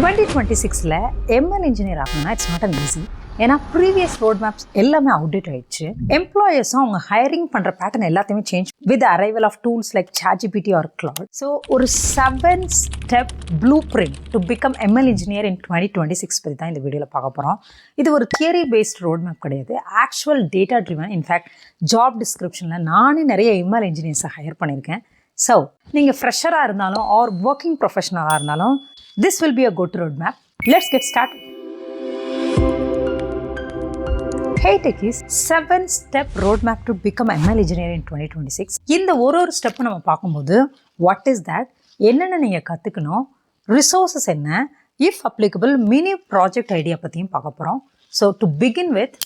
2026ல ML engineer ஆகணும்னா it's not an easy. ஏன்னா previous road maps எல்லாமே அப்டேட் ஆயிடுச்சு. எம்ப்ளாயர்ஸும் அவங்க ஹையரிங் பண்ணுற பேட்டர்ன் எல்லாத்தையுமே change with arrival of tools like ChatGPT or Claude. So ஒரு 7 step blueprint to become ML engineer in 2026 பற்றி தான் இந்த வீடியோவில் பார்க்க போகிறோம். இது ஒரு தியரி பேஸ்ட் ரோட் மேப் கிடையாது, actual data driven. In fact job டிஸ்கிரிப்ஷனில் நானே நிறைய ML இன்ஜினியர்ஸை ஹையர் பண்ணியிருக்கேன். ஸோ நீங்கள் ஃப்ரெஷராக இருந்தாலும் ஆர் ஒர்க்கிங் ப்ரொஃபஷனலாக இருந்தாலும் this will be a go-to roadmap. Let's get started. Hey techies, 7-step roadmap to become ML engineer in 2026. இந்த ஒரு ஸ்டெப் நம்ம பார்க்கும்போது what is that, என்னென்ன நீங்கள் கற்றுக்கணும், ரிசோர்ஸஸ் என்ன, if applicable mini project idea பற்றியும் பார்க்க போகிறோம். So to begin with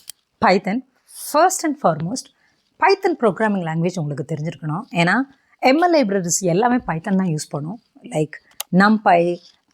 Python. First and foremost Python programming language உங்களுக்கு தெரிஞ்சிருக்கணும். ஏன்னா ML லைப்ரரிஸ் எல்லாமே பைத்தன் தான் யூஸ் பண்ணும். Like NumPy,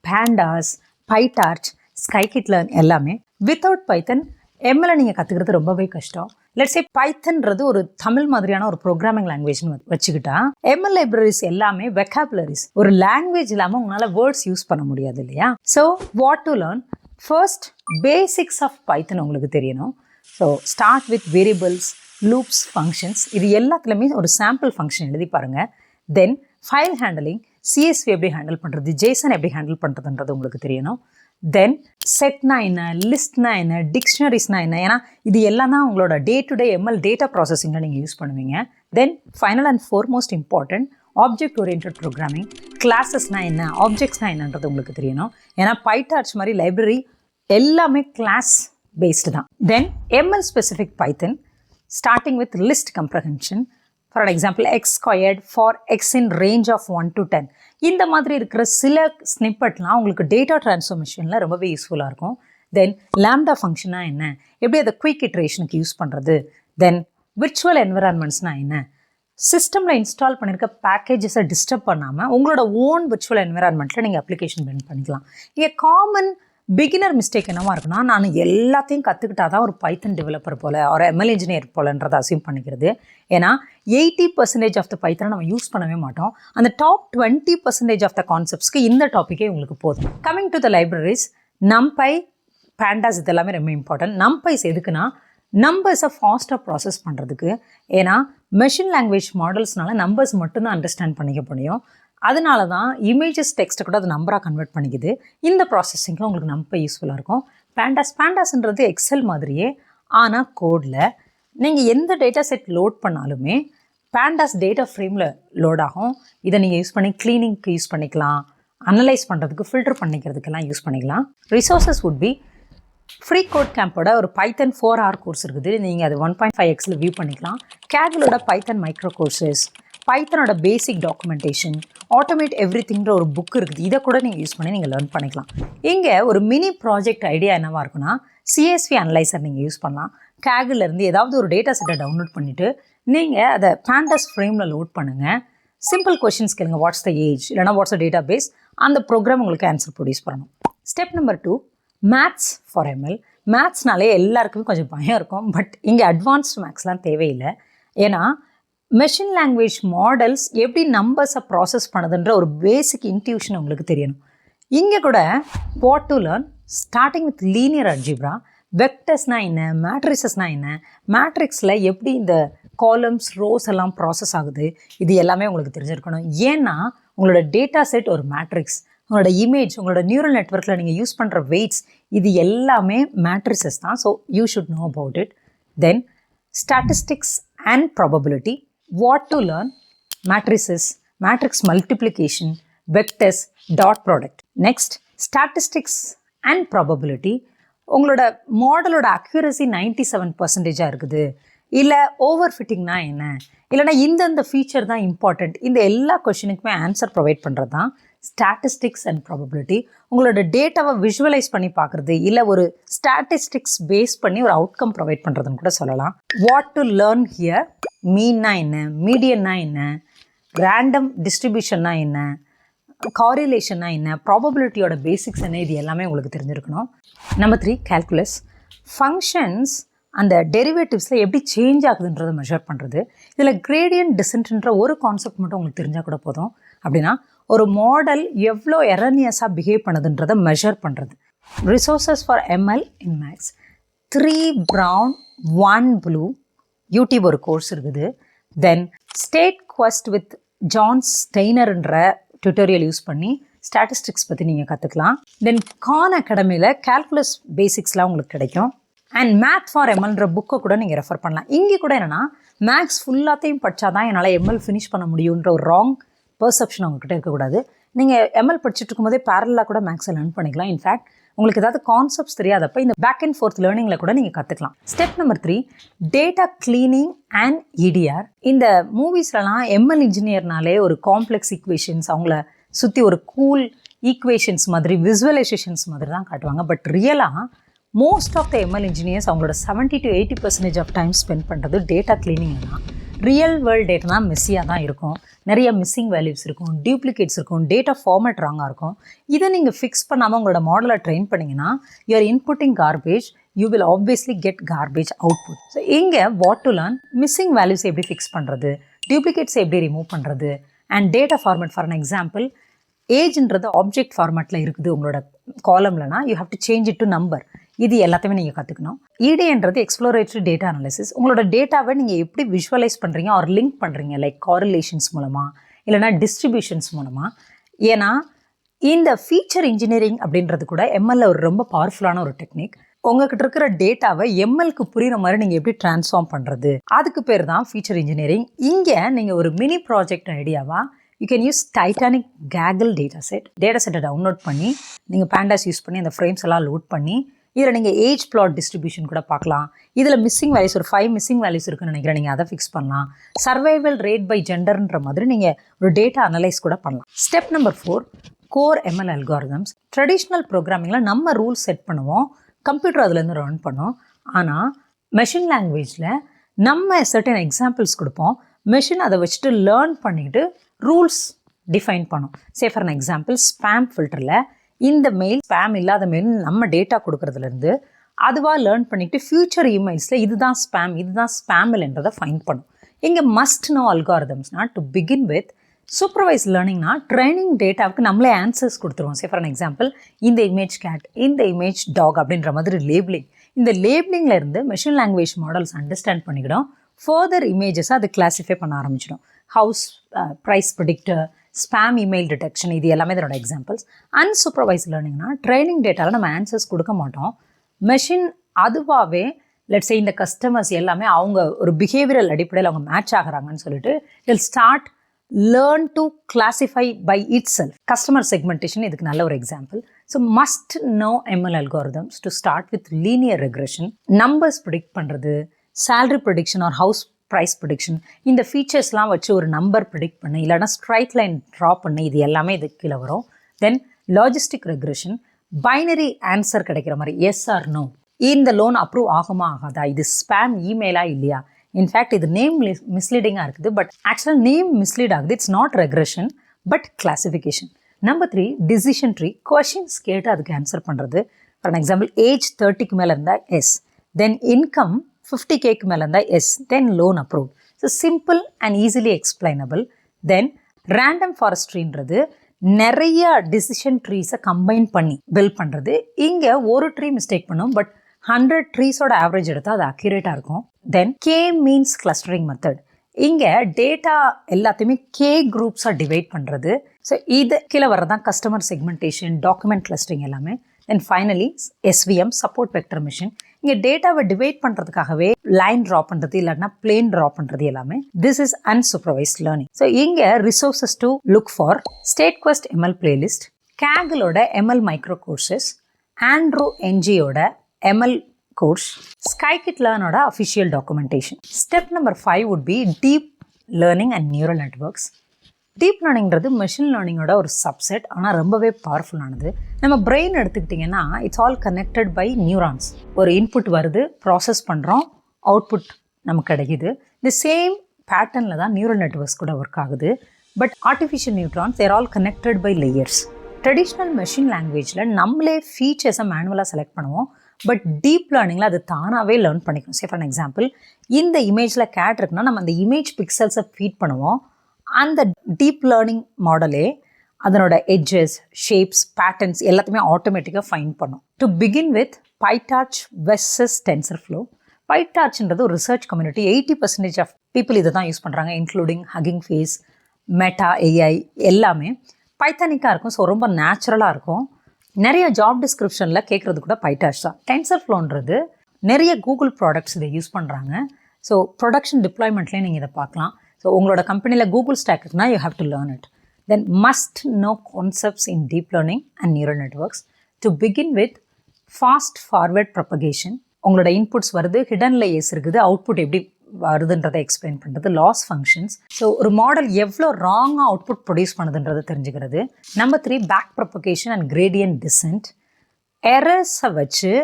Pandas, PyTorch, Scikit-learn எல்லாமே. வித்தவுட் பைத்தன் எம்எல்ஐ நீங்கள் கற்றுக்கிறது ரொம்பவே கஷ்டம். லெட்ஸ் சே பைத்தன்றது ஒரு தமிழ் மாதிரியான ஒரு ப்ரோக்ராமிங் லாங்குவேஜ்னு வச்சுக்கிட்டா எம்எல் லைப்ரரிஸ் எல்லாமே வெக்காபுலரிஸ். ஒரு லாங்குவேஜ் இல்லாமல் உங்களால் வேர்ட்ஸ் யூஸ் பண்ண முடியாது இல்லையா? So what to learn? First basics of Python உங்களுக்கு தெரியணும். So start with variables, loops, functions. இது எல்லாத்துலேயுமே ஒரு சாம்பிள் ஃபங்க்ஷன் எழுதி பாருங்கள். தென் ஃபைல் ஹேண்டலிங், CSV எப்படி ஹேண்டில் பண்ணுறது, JSON எப்படி ஹேண்டில் பண்ணுறதுன்றது உங்களுக்கு தெரியணும். தென் செட்னா என்ன, லிஸ்ட்னா என்ன, டிக்ஷனரிஸ்னா என்ன, ஏன்னா இது எல்லாம் தான் உங்களோட day to day ML data ப்ராசஸிங்கில் நீங்கள் யூஸ் பண்ணுவீங்க. Then final and foremost important object oriented programming. கிளாஸஸ்னா என்ன, ஆப்ஜெக்ட்ஸ்னா என்னன்றது உங்களுக்கு தெரியணும். ஏன்னா PyTorch மாதிரி லைப்ரரி எல்லாமே கிளாஸ் பேஸ்டு தான். Then ML specific Python starting with list comprehension. For example x squared for x in range of 1 to 10. இந்த மாதிரி இருக்கிற சில ஸ்னிப்பெட்லாம் உங்களுக்கு டேட்டா ட்ரான்ஸ்ஃபர்மேஷனில் ரொம்பவே யூஸ்ஃபுல்லாக இருக்கும். தென் லாம்டா ஃபங்க்ஷனா என்ன, எப்படி அதை குயிக் இட்ரேஷனுக்கு யூஸ் பண்ணுறது. தென் விர்ச்சுவல் என்விரான்மெண்ட்ஸ்னா என்ன, சிஸ்டமில் இன்ஸ்டால் பண்ணியிருக்க பேக்கேஜஸை டிஸ்டர்ப் பண்ணாமல் உங்களோட ஓன் விர்ச்சுவல் என்விரான்மெண்ட்டில் நீங்கள் அப்ளிகேஷன் பில்ட் பண்ணிக்கலாம். இங்கே காமன் பிகினர் மிஸ்டேக் என்னவா இருக்குன்னா, நான் எல்லாத்தையும் கற்றுக்கிட்டா தான் ஒரு பைத்தன் டெவலப்பர் போல் ஒரு ML இன்ஜினியர் போலன்றதை அசியூம் பண்ணிக்கிறது. ஏன்னா 80% ஆஃப் த பைத்தனை நம்ம யூஸ் பண்ணவே மாட்டோம். அந்த டாப் 20% ஆஃப் த கான்செப்ட்ஸ்க்கு இந்த டாப்பிக்கே உங்களுக்கு போதும். Coming to the libraries, NumPy, Pandas இதெல்லாமே ரொம்ப இம்பார்ட்டன்ட். NumPys எதுக்குன்னா நம்பர்ஸை ஃபாஸ்ட்டாக ப்ராசஸ் பண்ணுறதுக்கு. ஏன்னா மெஷின் லாங்குவேஜ் மாடல்ஸ்னால நம்பர்ஸ் மட்டும்தான் அண்டர்ஸ்டாண்ட் பண்ணிக்க முடியும். அதனால தான் இமேஜஸ் டெக்ஸ்ட்டை கூட அது நம்பராக கன்வெர்ட் பண்ணிக்குது. இந்த ப்ராசஸிங்கில் உங்களுக்கு NumPy யூஸ்ஃபுல்லாக இருக்கும். பேண்டாஸ்ன்றது எக்ஸல் மாதிரியே, ஆனால் கோடில் நீங்கள் எந்த டேட்டா செட் லோட் பண்ணாலுமே Pandas டேட்டா ஃப்ரேமில் லோட் ஆகும். இதை நீங்கள் யூஸ் பண்ணி க்ளீனிங்க்கு யூஸ் பண்ணிக்கலாம், அனலைஸ் பண்ணுறதுக்கு, ஃபில்டர் பண்ணிக்கிறதுக்கெல்லாம் யூஸ் பண்ணிக்கலாம். Resources would be free code கேம்போட ஒரு பைத்தன் 4 hour கோர்ஸ் இருக்குது. நீங்கள் அது 1.5x வியூ பண்ணிக்கலாம். கேகலோட பைத்தன் மைக்ரோ கோர்சஸ், பைத்தனோட பேசிக் டாக்குமெண்டேஷன், ஆட்டோமேட் எவ்ரிதிங்கிற ஒரு புக் இருக்குது. இதை கூட நீங்கள் யூஸ் பண்ணி நீங்கள் லேர்ன் பண்ணிக்கலாம். இங்கே ஒரு மினி ப்ராஜெக்ட் ஐடியா என்னவாக இருக்குன்னா, CSV அனலைசர் நீங்கள் யூஸ் பண்ணலாம். கேகிலேருந்து ஏதாவது ஒரு டேட்டா செட்டை டவுன்லோட் பண்ணிவிட்டு நீங்கள் அதை Pandas ஃப்ரேமில் லோட் பண்ணுங்கள். சிம்பிள் கொஷின்ஸ் கேளுங்க, வாட்ஸ் த ஏஜ், இல்லைனா வாட்ஸ் த டேட்டா பேஸ். அந்த ப்ரோக்ராம் உங்களுக்கு ஆன்சர் ப்ரொடியூஸ் பண்ணணும். Step number 2, maths for ML. மேத்ஸ்னாலே எல்லாருக்குமே கொஞ்சம் பயம் இருக்கும். பட் இங்கே அட்வான்ஸ்டு மேத்ஸ்லாம் தேவையில்லை. ஏன்னா மெஷின் லாங்குவேஜ் மாடல்ஸ் எப்படி நம்பர்ஸை ப்ராசஸ் பண்ணுதுன்ற ஒரு பேசிக் இன்ட்யூஷன் உங்களுக்கு தெரியணும். இங்கே கூட what to learn, starting with linear algebra. வெக்டர்ஸ்னால் என்ன, மேட்ரிசஸ்னால் என்ன, மேட்ரிக்ஸில் எப்படி இந்த காலம்ஸ், ரோஸ் எல்லாம் ப்ராசஸ் ஆகுது, இது எல்லாமே உங்களுக்கு தெரிஞ்சிருக்கணும். ஏன்னா உங்களோட டேட்டா செட் ஒரு மேட்ரிக்ஸ், உங்களோட இமேஜ், உங்களோட நியூரல் நெட்வொர்க்கில் நீங்கள் யூஸ் பண்ணுற வெயிட்ஸ், இது எல்லாமே மேட்ரிசஸ் தான். So you should know about it. Then statistics and probability. What to learn, matrices, matrix multiplication, vectors, dot product. Next, statistics and probability. உங்களோட மாடலோட அக்யூரசி 97% இருக்குது, இல்லை ஓவர் ஃபிட்டிங்னா என்ன, இல்லைனா இந்தந்த ஃபீச்சர் தான் இம்பார்ட்டண்ட், இந்த எல்லா கொஷினுக்குமே ஆன்சர் ப்ரொவைட் பண்ணுறது தான் ஸ்டாட்டிஸ்டிக்ஸ் அண்ட் ப்ராபபிலிட்டி. உங்களோட டேட்டாவை விஷுவலைஸ் பண்ணி பார்க்குறது, இல்லை ஒரு ஸ்டாட்டிஸ்டிக்ஸ் பேஸ் பண்ணி ஒரு அவுட்கம் ப்ரொவைட் பண்ணுறதுன்னு கூட சொல்லலாம். வாட் டு லேர்ன் ஹியர், மீன்னா என்ன, மீடியன்னா என்ன, ரேண்டம் டிஸ்ட்ரிபியூஷன்னா என்ன, காரிலேஷன்னா என்ன, ப்ராபபிலிட்டியோட பேசிக்ஸ் என்ன, இது எல்லாமே உங்களுக்கு தெரிஞ்சிருக்கணும். Number 3, calculus. ஃபங்க்ஷன்ஸ் அந்த டெரிவேட்டிவ்ஸில் எப்படி சேஞ்ச் ஆகுதுன்றதை மெஷர் பண்ணுறது. இதில் கிரேடியன்ட் டிசென்ட்ன்ற ஒரு கான்செப்ட் மட்டும் உங்களுக்கு தெரிஞ்சால் கூட போதும். அப்படின்னா ஒரு மாடல் எவ்வளோ எரனியஸாக பிஹேவ் பண்ணுதுன்றதை மெஷர் பண்ணுறது. Resources for ML in maths 3 brown 1 blue. YouTube ஒரு கோர்ஸ் இருக்குது. Then StatQuest with John ஸ்டெய்னர்ன்ற டியூட்டோரியல் யூஸ் பண்ணி ஸ்டாட்டிஸ்டிக்ஸ் பற்றி நீங்கள் கற்றுக்கலாம். தென் கான் அகாடமியில் கால்குலஸ் பேசிக்ஸ்லாம் உங்களுக்கு கிடைக்கும். அண்ட் மேத் ஃபார் எம்எல்ன்ற புக்கை கூட நீங்கள் ரெஃபர் பண்ணலாம். இங்கே கூட என்னென்னா மேக்ஸ் ஃபுல்லாத்தையும் படித்தா தான் என்னால் எம்எல் ஃபினிஷ் பண்ண முடியுன்ற ஒரு ராங் பெர்செப்ஷன் அவங்ககிட்ட இருக்கக்கூடாது. நீங்கள் எம்எல் படிச்சுட்டு இருக்கும்போதே பேரலாக கூட மேக்ஸை லேர்ன் பண்ணிக்கலாம். இன்ஃபேக்ட் உங்களுக்கு ஏதாவது கான்செப்ட்ஸ் தெரியாதப்போ இந்த பேக் அண்ட் ஃபோர்த் லேர்னிங்கில் கூட நீங்கள் கற்றுக்கலாம். Step number 3 data cleaning and EDR. இந்த மூவிஸ்லலாம் எம்எல் இன்ஜினியர்னாலே ஒரு காம்ப்ளெக்ஸ் ஈக்குவேஷன்ஸ், அவங்கள சுற்றி ஒரு கூல் ஈக்குவேஷன்ஸ் மாதிரி விசுவலைசேஷன்ஸ் மாதிரி தான் காட்டுவாங்க. பட் ரியலாக most of the ML engineers அவங்களோட 70 to 80% ஆஃப் டைம் ஸ்பெண்ட் பண்ணுறது டேட்டா கிளீனிங் தான். ரியல் வேர்ல்டு டேட்டா தான் மெஸ்ஸியாக தான் இருக்கும். நிறைய மிஸ்ஸிங் வேல்யூஸ் இருக்கும், டூப்ளிகேட்ஸ் இருக்கும், டேட்டா ஃபார்மேட் ராங்காக இருக்கும். இதை நீங்கள் ஃபிக்ஸ் பண்ணாமல் உங்களோட மாடலை ட்ரெயின் பண்ணிங்கன்னா you're inputting garbage, you will obviously get garbage output. So இங்கே what to learn, missing values எப்படி ஃபிக்ஸ் பண்ணுறது, டூப்ளிகேட்ஸை எப்படி ரிமூவ் பண்ணுறது, and data format. For an example, ஏஜ்ன்றது ஆப்ஜெக்ட் ஃபார்மேட்டில் இருக்குது உங்களோட காலம்லனா you have to change it to number. இது எல்லாத்தையுமே நீங்கள் கற்றுக்கணும். இடின்றது எக்ஸ்ப்ளோரேட்டரி டேட்டா அனாலிசிஸ். உங்களோட டேட்டாவை நீங்கள் எப்படி விஷுவலைஸ் பண்ணுறீங்க ஆர் லிங்க் பண்ணுறீங்க, லைக் காரிலேஷன்ஸ் மூலமாக இல்லைனா டிஸ்ட்ரிபியூஷன்ஸ் மூலமாக. ஏன்னா இந்த ஃபீச்சர் இன்ஜினியரிங் அப்படின்றது கூட எம்எல்ல ஒரு ரொம்ப பவர்ஃபுல்லான ஒரு டெக்னிக். உங்ககிட்ட இருக்கிற டேட்டாவை எம்எல்க்கு புரிகிற மாதிரி நீங்கள் எப்படி ட்ரான்ஸ்ஃபார்ம் பண்ணுறது, அதுக்கு பேர் தான் ஃபீச்சர் இன்ஜினியரிங். இங்கே நீங்கள் ஒரு மினி ப்ராஜெக்ட் ஐடியாவாக you can use Titanic Kaggle data செட்டை டவுன்லோட் பண்ணி நீங்கள் பேண்டாஸ் யூஸ் பண்ணி அந்த ஃப்ரேம்ஸ் எல்லாம் லோட் பண்ணி இதில் நீங்கள் ஏஜ் பிளாட் டிஸ்ட்ரிபியூஷன் கூட பார்க்கலாம். இதில் மிஸ்ஸிங் வேல்யூஸ் ஒரு 5 மிஸ்ஸிங் வேல்யூஸ் இருக்குன்னு நினைக்கிறேன், நீங்கள் அதை ஃபிக்ஸ் பண்ணலாம். சர்வைவல் ரேட் பை ஜெண்டர்ன்ற மாதிரி நீங்கள் ஒரு டேட்டா அனலைஸ் கூட பண்ணலாம். Step number 4 core ML algorithms. Traditional ப்ரோக்ராமிங்கில் நம்ம ரூல்ஸ் செட் பண்ணுவோம், கம்ப்யூட்டர் அதுலேருந்து ரன் பண்ணோம். ஆனால் மெஷின் லாங்குவேஜில் நம்ம சர்டன் எக்ஸாம்பிள்ஸ் கொடுப்போம், மெஷின் அதை வச்சுட்டு லேர்ன் பண்ணிக்கிட்டு ரூல்ஸ் டிஃபைன் பண்ணும். Say for an example, spam ஃபில்டரில் இந்த மெயில் ஸ்பேம் இல்லாத மெயில் நம்ம டேட்டா கொடுக்குறதுலேருந்து அதுவாக லேர்ன் பண்ணிவிட்டு ஃபியூச்சர் இமெயில்ஸில் இதுதான் ஸ்பேம் இதுதான் ஸ்பேமில்ன்றதை ஃபைண்ட் பண்ணும். இங்கே மஸ்ட் நோ அல்காரிதம்ஸ்னா டு பிகின் வித் சூப்பர்வைஸ் லேர்னிங்னா ட்ரைனிங் டேட்டாவுக்கு நம்மளே ஆன்சர்ஸ் கொடுத்துருவோம். சே ஃபார் அன் எக்ஸாம்பிள், இந்த இமேஜ் கேட், இந்த இமேஜ் டாக் அப்படின்ற மாதிரி லேபிளிங். இந்த லேபிளிங்கில் இருந்து மெஷின் லாங்குவேஜ் மாடல்ஸ் அண்டர்ஸ்டாண்ட் பண்ணிக்கிடும். ஃபர்தர் இமேஜஸை அது கிளாஸிஃபை பண்ண ஆரம்பிச்சிடும். House price predictor, spam email detection, இது எல்லாமே இதனோட எக்ஸாம்பிள்ஸ். அன்சூப்பர்வைஸ் லேர்னிங்னா ட்ரைனிங் டேட்டாவில் நம்ம ஆன்சர்ஸ் கொடுக்க மாட்டோம், மெஷின் அதுவாகவே லெட்ஸ் சே இந்த கஸ்டமர்ஸ் எல்லாமே அவங்க ஒரு பிஹேவியரல் அடிப்படையில் அவங்க மேட்ச் ஆகிறாங்கன்னு சொல்லிட்டு will start learn to classify by itself. Customer segmentation இதுக்கு நல்ல ஒரு example. So must know ML algorithms to start with linear regression, numbers predict பண்ணுறது, salary prediction or house price prediction, இந்த ஃபீச்சர்ஸ்லாம் வச்சு ஒரு நம்பர் ப்ரிடிக்ட் பண்ணு இல்லைனா ஸ்ட்ரைட் லைன் ட்ரா பண்ணு, இது எல்லாமே இது கீழே வரும். தென் லாஜிஸ்டிக் ரெக்ரெஷன், பைனரி ஆன்சர் கிடைக்கிற மாதிரி எஸ் ஆர் நோ, இந்த லோன் அப்ரூவ் ஆகுமா ஆகாதா, இது ஸ்பேம் இமெயிலா இல்லையா. இன்ஃபேக்ட் இது நேம் மிஸ்லீடிங்காக இருக்குது, பட் ஆக்சுவலாக நேம் மிஸ்லீட் ஆகுது. It's not regression but classification. Number 3 decision tree, questions கேட்டு அதுக்கு ஆன்சர் பண்ணுறது. ஃபார் அன் எக்ஸாம்பிள், ஏஜ் 30க்கு மேலே இருந்தால் எஸ், தென் இன்கம் 50Kக்கு மேலே இருந்தால் yes, then loan approve. So simple and easily explainable. Then random ஃபாரஸ்ட்ரின்றது நிறைய டிசிஷன் ட்ரீஸை கம்பைன் பண்ணி பில்ட் பண்ணுறது. இங்கே ஒரு ட்ரீ மிஸ்டேக் பண்ணும், பட் 100 ட்ரீஸோட ஆவரேஜ் எடுத்தால் அது அக்யூரேட்டாக இருக்கும். Then K means clustering method, இங்கே டேட்டா எல்லாத்தையுமே கே குரூப்ஸாக டிவைட் பண்ணுறது. ஸோ இது கீழே வரதான் கஸ்டமர் செக்மெண்டேஷன், டாக்குமெண்ட் கிளஸ்டரிங் எல்லாமே. Then finally SVM, support vector machine. இங்கே டேட்டாவை டிவைட் பண்ணுறதுக்காகவே லைன் ட்ரா பண்ணுறது இல்லைன்னா பிளேன் ட்ரா பண்ணுறது எல்லாமே. This is unsupervised learning. So இங்கே resources to look for StatQuest ML playlist, கேகிளோட எம்எல் மைக்ரோ கோர்சஸ், ஆண்ட்ரூ என்ஜியோட எம்எல் கோர்ஸ், ஸ்கைகிட் லேர்னோட official documentation. Step number 5 would be deep learning and neural networks. Deep லேர்னிங்கிறது machine லேர்னிங்கோட ஒரு subset, ஆனால் ரொம்பவே பவர்ஃபுல்லானது. நம்ம பிரெயின் எடுத்துக்கிட்டிங்கன்னா it's all connected by neurons. ஒரு இன்புட் வருது, ப்ராசஸ் பண்ணுறோம், அவுட்புட் நமக்கு கிடைக்குது. இந்த சேம் பேட்டர்னில் தான் நியூரல் நெட்வொர்க்ஸ் கூட ஒர்க் ஆகுது. But artificial neurons they're all connected by layers. Traditional machine லாங்குவேஜில் நம்மளே ஃபீச்சர்ஸை மேனுவலாக செலக்ட் பண்ணுவோம், பட் டீப் லேர்னிங்கில் அது தானாகவே லேர்ன் பண்ணிக்கணும். சே ஃபார் எக்ஸாம்பிள், இந்த இமேஜில் கேட் இருக்குன்னா நம்ம அந்த இமேஜ் பிக்சல்ஸை ஃபீட் பண்ணுவோம். அந்த டீப் லேர்னிங் மாடலே அதனோட எட்ஜஸ், ஷேப்ஸ், பேட்டர்ன்ஸ் எல்லாத்தையுமே ஆட்டோமேட்டிக்காக ஃபைண்ட் பண்ணும். To begin with PyTorch versus TensorFlow. PyTorchன்றது ஒரு ரிசர்ச் கம்யூனிட்டி. 80% ஆஃப் பீப்புள் இதை தான் யூஸ் பண்ணுறாங்க, including hugging face, meta, AI எல்லாமே பைத்தானிக்காக இருக்கும். ஸோ ரொம்ப நேச்சுரலாக இருக்கும். நிறைய ஜாப் டிஸ்கிரிப்ஷனில் கேட்குறது கூட PyTorch தான். TensorFlowன்றது நிறைய கூகுள் ப்ராடக்ட்ஸ் இதை யூஸ் பண்ணுறாங்க. ஸோ ப்ரொடக்ஷன் டிப்ளாய்மெண்ட்லேயே நீங்கள் இதை பார்க்கலாம். ஸோ உங்களோட கம்பெனியில் கூகுள் ஸ்டாக் இருக்குன்னா you have to learn it. Then must know concepts in deep learning and neural networks. To begin with, fast forward propagation. உங்களோட இன்புட்ஸ் வருது, ஹிடன் லேயர்ஸ் இருக்குது, அவுட்புட் எப்படி வருதுன்றதை எக்ஸ்பிளைன் பண்ணுறது, லாஸ் ஃபங்க்ஷன்ஸ். ஸோ ஒரு model எவ்வளோ ராங்காக அவுட்புட் ப்ரொடியூஸ் பண்ணுதுன்றதை தெரிஞ்சுக்கிறது. Number 3, back propagation and gradient descent. எரர்ஸை வச்சு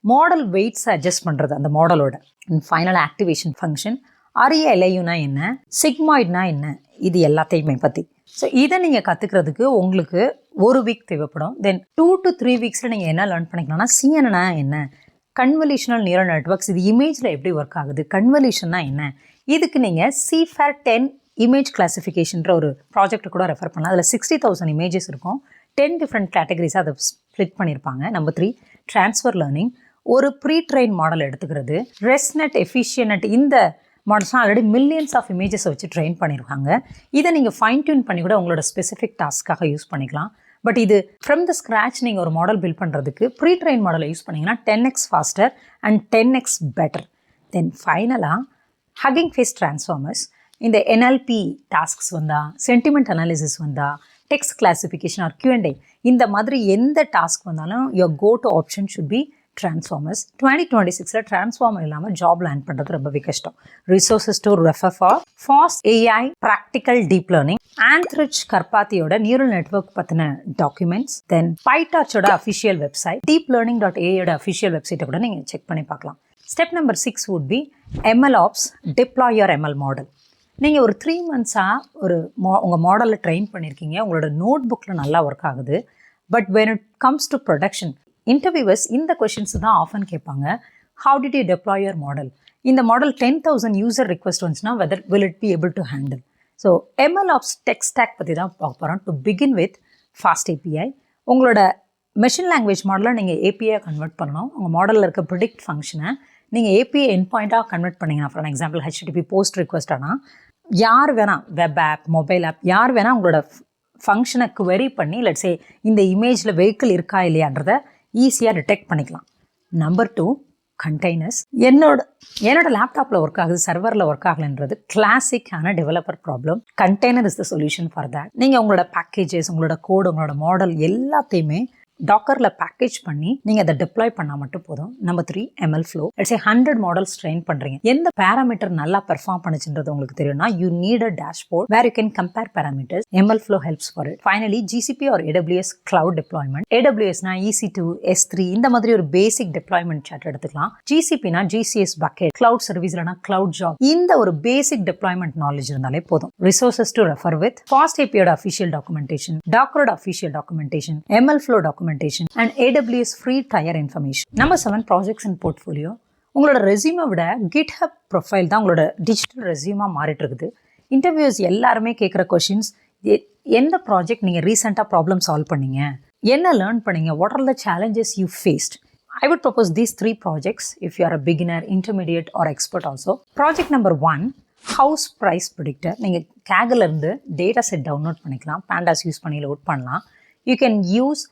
மாடல் வெயிட்ஸை அட்ஜஸ்ட் பண்ணுறது அந்த மாடலோட. And final activation function. ReLU-னா என்ன, சிக்மாய்ட்னா என்ன, இது எல்லாத்தையுமே பற்றி. ஸோ இதை நீங்கள் கற்றுக்கிறதுக்கு உங்களுக்கு 1 வீக் தேவைப்படும். தென் 2 to 3 வீக்ஸில் நீங்கள் என்ன லேர்ன் பண்ணிக்கலாம்னா CNN-னா என்ன, கன்வல்யூஷனல் நியூரல் நெட்வொர்க்ஸ், இது இமேஜில் எப்படி ஒர்க் ஆகுது, கன்வல்யூஷன்னா என்ன, இதுக்கு நீங்கள் CFAR-10 இமேஜ் கிளாசிஃபிகேஷன்ற ஒரு ப்ராஜெக்ட் கூட ரெஃபர் பண்ணலாம். அதில் 60,000 இமேஜஸ் இருக்கும். 10 டிஃப்ரெண்ட் கேட்டகரிஸாக அதை ஸ்ப்ளிட் பண்ணியிருப்பாங்க. Number 3, transfer learning. ஒரு ப்ரீ ட்ரெயின் மாடல் எடுத்துக்கிறது. ரெஸ்நெட், எஃபிஷியன்ட், இந்த மாடல்ஸ்லாம் ஆல்ரெடி மில்லியன்ஸ் ஆஃப் இமேஜஸை வச்சு ட்ரெயின் பண்ணியிருக்காங்க. இதை நீங்கள் ஃபைன் டியூன் பண்ணி கூட உங்களோட ஸ்பெசிஃபிக் டாஸ்க்காக யூஸ் பண்ணிக்கலாம். பட் இது ஃப்ரம் த ஸ்க்ராச் நீங்கள் ஒரு மாடல் பில்ட் பண்ணுறதுக்கு ப்ரீ ட்ரெயின் மாடலை யூஸ் பண்ணிங்கன்னா 10x faster and 10x better. Then ஃபைனலாக ஹக்கிங் ஃபேஸ் ட்ரான்ஸ்ஃபார்மர்ஸ். இந்த NLP டாஸ்க்ஸ் வந்தால், சென்டிமெண்ட் அனாலிசிஸ் வந்தால், டெக்ஸ்ட் கிளாசிஃபிகேஷன் ஆர் Q&A, இந்த மாதிரி எந்த டாஸ்க் வந்தாலும் your go to option should be transformers. 2026 transformer இல்லாமல் ஜாப் லேண்ட் பண்ணுறது ரொம்பவே கஷ்டம். Resources to refer for FastAPI practical deep learning, ஆந்த்ரிச் கர்பாத்தியோட neural network பற்றின டாக்குமெண்ட்ஸ், தென் PyTorchோட அஃபிஷியல் வெப்சைட், deeplearning.ai-யோட அஃபிஷியல் வெப்சைட்டை கூட நீங்கள் செக் பண்ணி பார்க்கலாம். Step number 6 would be MLOps, deploy your ML model. நீங்கள் ஒரு 3 மந்த்ஸாக உங்கள் மாடலில் ட்ரெயின் பண்ணியிருக்கீங்க, உங்களோட நோட் புக்கில் நல்லா ஒர்க் ஆகுது. But when it comes to production, interviewers இந்த கொஷின்ஸ் தான் ஆஃபன் கேட்பாங்க. How did you deploy your model? இந்த மாடல் 10,000 யூசர் ரிக்வெஸ்ட் வந்துச்சுன்னா whether will it be able to handle? So MLOps tech stack பற்றி தான் பார்க்க போகிறோம். To begin with FastAPI. உங்களோட மெஷின் லாங்குவேஜ் மாடலை நீங்கள் API கன்வெர்ட் பண்ணணும். உங்கள் மாடலில் இருக்க ப்ரிடிக்ட் ஃபங்க்ஷனை நீங்கள் API எண்ட் பாயிண்ட்டாக கன்வெர்ட் பண்ணிங்கன்னா, for example HTTP post request ஆனால் யார் வேணால், வெப் ஆப், மொபைல் ஆப், யார் வேணால் உங்களோட ஃபங்க்ஷனை குவெரி பண்ணி லெட்ஸே இந்த இமேஜில் வெஹிக்கிள் இருக்கா இல்லையான்றதை ஈஸியாக டிடெக்ட் பண்ணிக்கலாம். Number 2, containers. என்னோட லேப்டாப்பில் ஒர்க் ஆகுது, சர்வரில் ஒர்க் ஆகலைன்றது கிளாசிக்கான developer problem. Container is the solution for that. நீங்கள் உங்களோட பேக்கேஜஸ், உங்களோட கோடு, உங்களோட மாடல் எல்லாத்தையுமே டாக்கரில் பேக்கேஜ் பண்ணி நீங்கள் அதை டிப்ளாய் பண்ணால் மட்டும் போதும். Number 3, MLflow. Let's say 100 models train பண்ணுறீங்க. எந்த பேராமீட்டர் நல்லா பெர்ஃபார்ம் பண்ணுச்சுன்றது உங்களுக்கு தெரியும்னா you need a dashboard where you can compare parameters. MLflow helps for it. Finally GCP or AWS cloud deployment. AWSனா EC2, S3 இந்த மாதிரி ஒரு பேசிக் டிப்ளாய்மெண்ட் சார்ட் எடுத்துக்கலாம். GCPனா GCS bucket, cloud service இல்லைனா cloud job. இந்த ஒரு பேசிக் டிப்ளாய்மெண்ட் நாலேஜ் இருந்தாலே போதும். ரிசோர்ஸஸ் டு ரெஃபர் வித் FastAPIயோட அஃபிஷியல் டாக்குமெண்டேஷன், டாக்கரோட official documentation, MLflow documentation and AWS free tier information. Number 7, projects and portfolio. உங்களோட ரெஸ்யூமை விட GitHub ப்ரொஃபைல் தான் உங்களோட டிஜிட்டல் ரெஸ்யூமாக மாறிட்டு இருக்குது. இன்டர்வியூஸ் எல்லாருமே கேட்குற கொஷின்ஸ், எந்த ப்ராஜெக்ட் நீங்கள் ரீசெண்டாக ப்ராப்ளம் சால்வ் பண்ணீங்க, என்ன லேர்ன் பண்ணீங்க, what are the challenges you faced. I would propose these 3 projects if you are a beginner, intermediate or expert also. Project number 1, house price predictor. நீங்கள் கேகலேருந்து data set download பண்ணிக்கலாம், pandas use பண்ணி load பண்ணலாம். You can use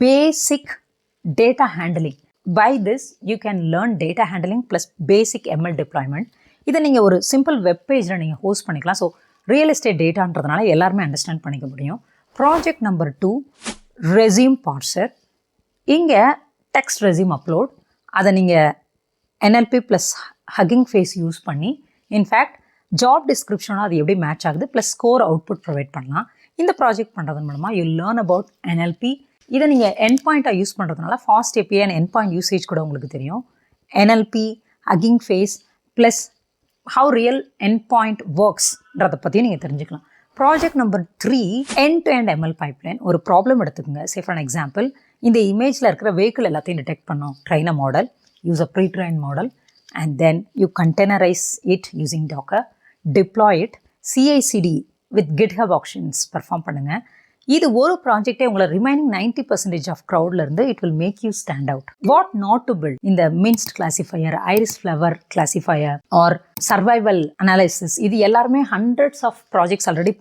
basic data handling. By this you can learn data handling plus basic ML deployment. இதை நீங்கள் ஒரு simple web பேஜில் நீங்கள் host பண்ணிக்கலாம். ஸோ ரியல் எஸ்டேட் டேட்டான்றதுனால எல்லாருமே அண்டர்ஸ்டாண்ட் பண்ணிக்க முடியும். Project number 2, resume parser. இங்கே டெக்ஸ்ட் ரெஸ்யூம் அப்லோட், அதை நீங்கள் NLP plus hugging face use பண்ணி இன்ஃபேக்ட் ஜாப் டிஸ்கிரிப்ஷனோட அது எப்படி மேட்ச் ஆகுது ப்ளஸ் ஸ்கோர் அவுட்புட் ப்ரொவைட் பண்ணலாம். இந்த ப்ராஜெக்ட் பண்ணுறது மூலமாக யூ லேர்ன் அபவுட் NLP. இதை நீங்கள் எண்ட் பாயிண்ட்டாக யூஸ் பண்ணுறதுனால FastAPI and end point usage கூட உங்களுக்கு தெரியும். NLP, Hugging Face plus how real end point ஒர்க்ஸ்ன்றதை பற்றியும் நீங்கள் தெரிஞ்சுக்கலாம். Project number 3, end to end ML pipeline. ஒரு ப்ராப்ளம் எடுத்துக்கோங்க. சே ஃபார் எக்ஸாம்பிள், இந்த இமேஜில் இருக்கிற வெஹிக்கிள் எல்லாத்தையும் டிடெக்ட் பண்ணோம். Train a model, use a pre train model and then you containerize it using Docker, deploy it, CI/CD with GitHub actions perform பண்ணுங்கள். இது ஒரு ப்ராஜெக்டே உங்களை ரிமைனிங் 90% ஆஃப் க்ரௌட்ல இருந்து it will make you stand out. What not to build, இந்த MNIST classifier, iris flower classifier or survival analysis, இது எல்லாருமே hundreds of projects already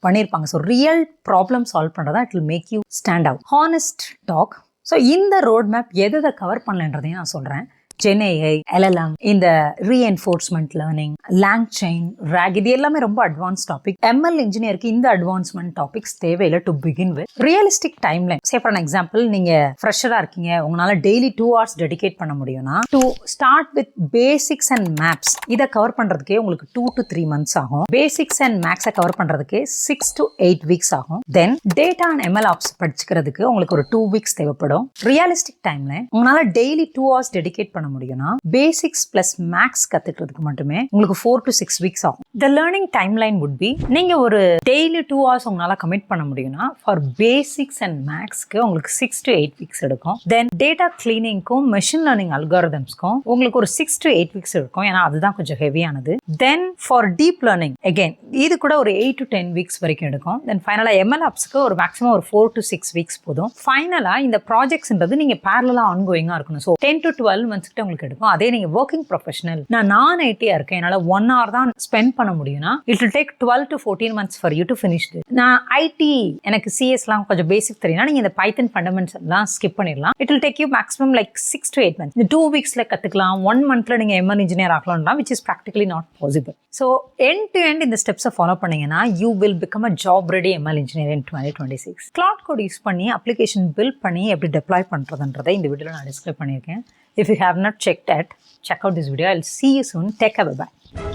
பண்ணியிருப்பாங்க. ஸோ ரியல் ப்ராப்ளம் சால்வ் பண்ணுறதா it will make you stand out. Honest talk. So இந்த road map எதை கவர் பண்ணலன்றதையும் நான் சொல்கிறேன். GenAI, LLM, இந்த reinforcement learning, LangChain, RAG, இது எல்லாமே ரொம்ப அட்வான்ஸ் டாபிக். ML இன்ஜினியருக்கு இந்த அட்வான்ஸ்மெண்ட் டாபிக்ஸ் தேவையில்லை to begin with. Realistic time line. Say for example, நீங்க ஃப்ரெஷரா இருக்கீங்க, உங்களால டெய்லி 2 hours டெடிகேட் பண்ண முடியும்னா, to start with basics and maths, இதை கவர் பண்றதுக்கே உங்களுக்கு 2 to 3 months ஆகும். பேசிக்ஸ் அண்ட் மேக்ஸை கவர் பண்றதுக்கே 6 to 8 weeks ஆகும். தென் டேட்டா அண்ட் MLOps படிச்சுக்கிறதுக்கு உங்களுக்கு ஒரு 2 weeks தேவைப்படும். ரியலிஸ்டிக் டைம் லைன், உங்களால டெய்லி 2 hours டெடிகேட் பண்ண முடியும்னா, பேசிக்ஸ் பிளஸ் மேக்ஸ் கத்துக்கிறதுக்கு மட்டுமே உங்களுக்கு 4 to 6 weeks ஆகும். The learning time line would be, நீங்க ஒரு டெய்லி 2 hours உங்களால கமிட் பண்ண முடியும்னா, ஃபார் பேசிக்ஸ் அண்ட் மேக்ஸ்க்கு உங்களுக்கு 6 to 8 weeks எடுக்கும். தென் டேட்டா கிளீனிங்க்கும் மெஷின் லேர்னிங் அல்காரிதம்ஸ்க்கும் உங்களுக்கு ஒரு 6 to 8 weeks எடுக்கும், ஏன்னா அதுதான் கொஞ்சம் ஹெவியானது. Then for deep learning again இது கூட ஒரு 8 to 10 weeks வரைக்கும் எடுக்கும். தென் ஃபைனலா MLOpsக்கு ஒரு மேக்ஸிமம் ஒரு 4 to 6 weeks போதும். ஃபைனலா இந்த ப்ராஜெக்ட்ஸ்ன்றது நீங்க பேரலா ஆன்கோயிங்கா இருக்கணும். ஸோ 10 to 12 months கிட்ட உங்களுக்கு எடுக்கும். அதே நீங்க ஒர்க்கிங் ப்ரொஃபஷனல், நான் ஐடியா இருக்கேன், என்னால 1 hour தான் ஸ்பெண்ட் பண்ண முடியும்னா, it will take 12 to 14 months for you to finish this. நான் ஐடி, எனக்கு சிஎஸ்லாம் கொஞ்சம் பேசிக் தெரியும்னா, நீங்க இந்த பைத்தன் ஃபண்டமெண்ட்ஸ் எல்லாம் ஸ்கிப் பண்ணிடலாம். It will take you maximum like 6 to 8 months. இந்த 2 weeksல கத்துக்கலாம், 1 monthல நீங்க ML இன்ஜினியர் ஆகலாம், which is practically not possible. So end to end இந்த ஸ்டெப்ஸை ஃபாலோ பண்ணீங்கன்னா, you will become a job ready ML engineer in 2026. Cloud code use பண்ணி application build பண்ணி எப்படி deploy பண்றதுன்றதை இந்த வீடியோல நான் டிஸ்கிரைப் பண்ணியிருக்கேன். If you have not checked out this video, I'll see you soon. Take care. Bye-bye.